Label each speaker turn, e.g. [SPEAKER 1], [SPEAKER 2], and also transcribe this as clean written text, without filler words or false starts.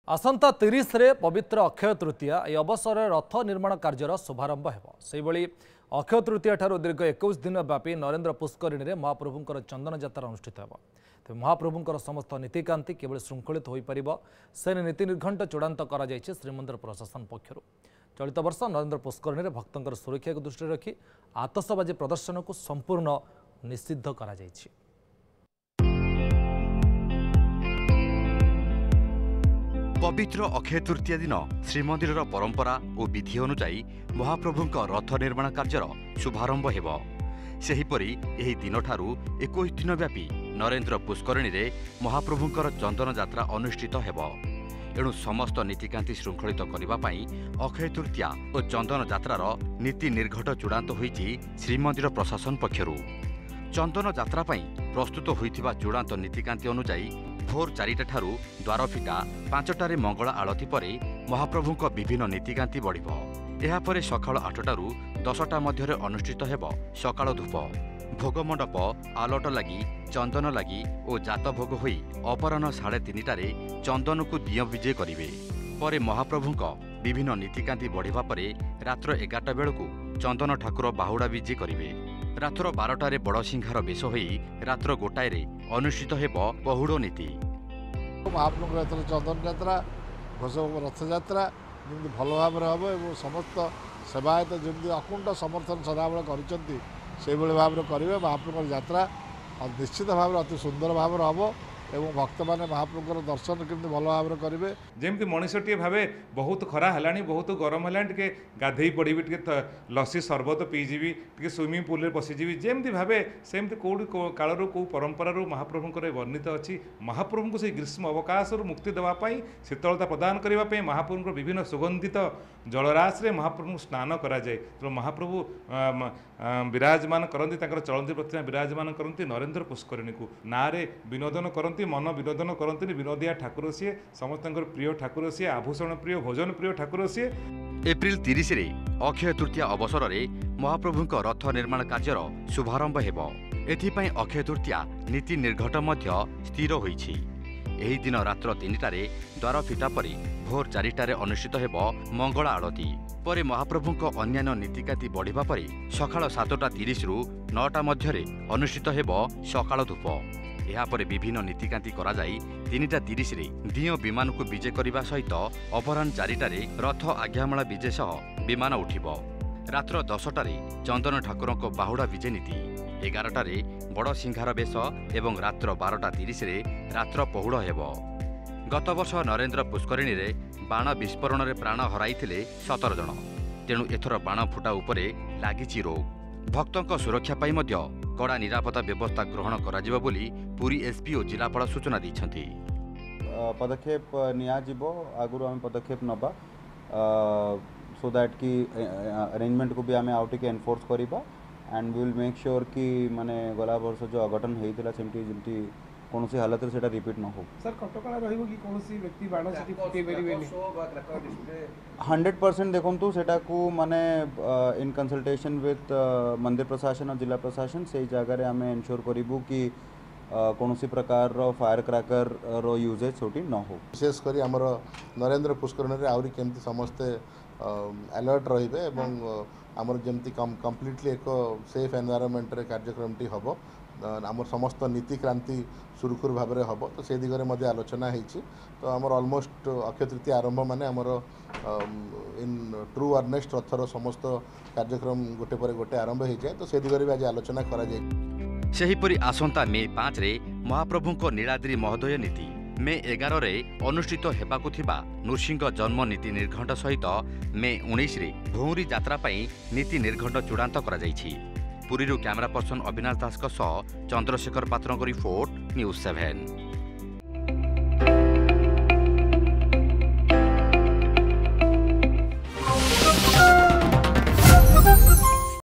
[SPEAKER 1] आसंता 30 रे पवित्र अक्षय तृतीया ए अवसर रथ निर्माण कार्यर शुभारंभ होबई अक्षय तृतीया ठारू दीर्घ 21 दिन व्यापी नरेंद्र पुष्करिणी में महाप्रभुंर चंदन यात्रा अनुष्ठित हो तेज महाप्रभुंर समस्त नीतिकांति केवल श्रृंखलित हो पार से नीति निर्घंट चूड़ांत कर श्रीमंदिर प्रशासन पक्षर चलित वर्ष नरेंद्र पुष्करिणी में भक्तर सुरक्षा को दृष्टि रखी आतशबाजी प्रदर्शन को संपूर्ण निषिद्ध कर
[SPEAKER 2] पवित्र अक्षय तृतीया दिन श्रीमंदिर परंपरा और विधि अनुजाई महाप्रभुंक रथ निर्माण कार्यर शुभारंभ हेब सेहीपरि एही दिन ठारू 21 दिन व्यापी नरेंद्र पुष्करिणी रे महाप्रभुंकर चंदन यात्रा अनुष्ठित हेब एणु समस्त नीतिकांति श्रृंखलित करने अक्षय तृतीया और चंदन यात्रार नीति निर्घट चूड़ांत होईछि श्रीमंदिर प्रशासन पक्षरु चंदन यात्रा प्रस्तुत होइथिबा चूड़ांत नीतिकांति अनुजाई भोर 4टा ठारू द्वार फिटा 5टारे मंगला आलती पर महाप्रभुंक विभिन्न नीतिकांति बढ़िब एहापर सकाळ 8टारू 10टा मध्य अनुष्ठित हेब सकाळ धूप भोगमंडप आलट लगी चंदन लगी और जात भोग होई अपराह्न 3:30टारे चंदन को दिय विजय करिवे परे महाप्रभुंक विभिन्न नीतिकांति बढ़िबा परे रात्र 11टा बेलकू चंदन ठाकुर बाहुड़ा विजय करिवे रात्र 12टारे बड़ सिंहार बेश होई रात्र 1टारे अनुष्ठित हेब पहुड़ नीति
[SPEAKER 3] महाप्रभु चंदन यात्रा घोष रथ यात्रा जमी भल भाव हम और समस्त सेवायत जमी अकुंठ समर्थन सदाबले कर भाव करेंगे महाप्रभु यात्रा निश्चित भाव अति सुंदर भाव हम एवं भक्त मैंने महाप्रभुर दर्शन केमती भल भाव करेंगे
[SPEAKER 4] जमती मनीषटे भावे बहुत खरा है बहुत गरम है टे गाधे पड़ी टे लस्सी सरबत पीजीवी टे स्विमिंग पूल में पशिजी जमती भावे सेमती कौटी कालर कौ परंपरार महाप्रभुंर वर्णित अच्छी महाप्रभु को से ग्रीष्म अवकाश मुक्ति देवाई शीतलता प्रदान करने महाप्रभुंर विभिन्न सुगंधित जलराशि महाप्रभु स्नान कराए तो महाप्रभु विराजमान करती चलती प्रतिमा विराजमान करती नरेंद्र पुष्करिणी को नारे विनोदन करती मन विनोदन करती विनोदिया ठाकुर सी समस्त प्रिय ठाकुर सी आभूषण प्रिय भोजन प्रिय ठाकुर सी
[SPEAKER 2] एप्रिल 30 रे अक्षय तृतीया अवसर में महाप्रभुंक रथ निर्माण कार्यर शुभारंभ हेब एथिपाई अक्षय तृतीया नीति निर्घट मध्य स्थिर होईछि एही दिन रात्र 3टारे द्वार फिटा परी भोर 4टारे अनुष्ठित हेब मंगला आलती परे महाप्रभुंक अन्यान्य नीतिकांति बढ़िबा परे सकाळ 7:30 रु 9टा मध्य अनुष्ठित हेब सकाळ धूप एहापर विभिन्न नीतिकांति करा जाई 3:30 रे दिय विमान को विजय करने सहित अपराह्न 4टारे रथ आज्ञामाला विजय सह विमान उठिब रात्र 10टारे चंदन ठाकुरक बाहुड़ा विजय नीति 11टारे बड़ सिंहार बेश एवं रात्र 12:30 रे रात्र पहुड़ हेब गत वर्ष नरेंद्र पुष्करिणी रे बाण विस्फोरण रे प्राण हराइथिले 17 जन तेणु एथर बाण फुटा उपरे लागिछि रोग भक्तों सुरक्षा पाई मध्य कड़ा निरापत्ता व्यवस्था ग्रहण करा बोली पुरी एसपी और जिलापाल सूचना दी
[SPEAKER 5] पदक्षेप नियाजिबो आगुरु आम पदक्षेप नबा सो दैट कि अरेंजमेंट को भी आम आउट के एनफोर्स करिबा and we will make sure कि माने गला वर्ष जो अघटन होइतिला सेमती कौन सी हालत से रिपीट न हो
[SPEAKER 6] सर कटकणा रहिबो कि कौन सी व्यक्ति बाण सिटी फुटे बेरिबेनी
[SPEAKER 5] 100% देखंतु सेटा को माने इन कंसल्टेशन विथ मंदिर प्रशासन और जिला प्रशासन से जगह रे हमें एंश्योर करिबु कि कौन सी प्रकार रो फायर क्रैकर रो यूजेज छोटी न हो
[SPEAKER 3] विशेष करी हमर नरेंद्र पुष्करिणी रे आउरी केमती समस्त अलर्ट रहिबे एवं हमर जेमती कंप्लीटली एक सेफ एनवायरनमेंट रे कार्यक्रम टी हबो आम समस्त नीतिक्रांति सुरखुर भाव में हम तो से दिगरे मध्य आलोचना होती तो आमर ऑलमोस्ट अक्षय तृतीया आरंभ माने आमर इन ट्रू अर्नेस्ट रथर समस्त कार्यक्रम गोटे पर गोटे आरंभ हो जाए तो से दिगरे भी आज आलोचना करा जाए
[SPEAKER 2] सेहीपरि आसंता मे 5 रे महाप्रभुंक नीलाद्री महोदय नीति मे 11 रे अनुष्ठित हेबाकु थिबा नृसिंह जन्म नीति निर्घंट सहित मे 19 रे भौरी यात्रा पई नीति निर्घंट चूड़ांत करा जाइछि पुरी कैमरा पर्सन अविनाश दास चंद्रशेखर पात्र रिपोर्ट न्यूज़ 7।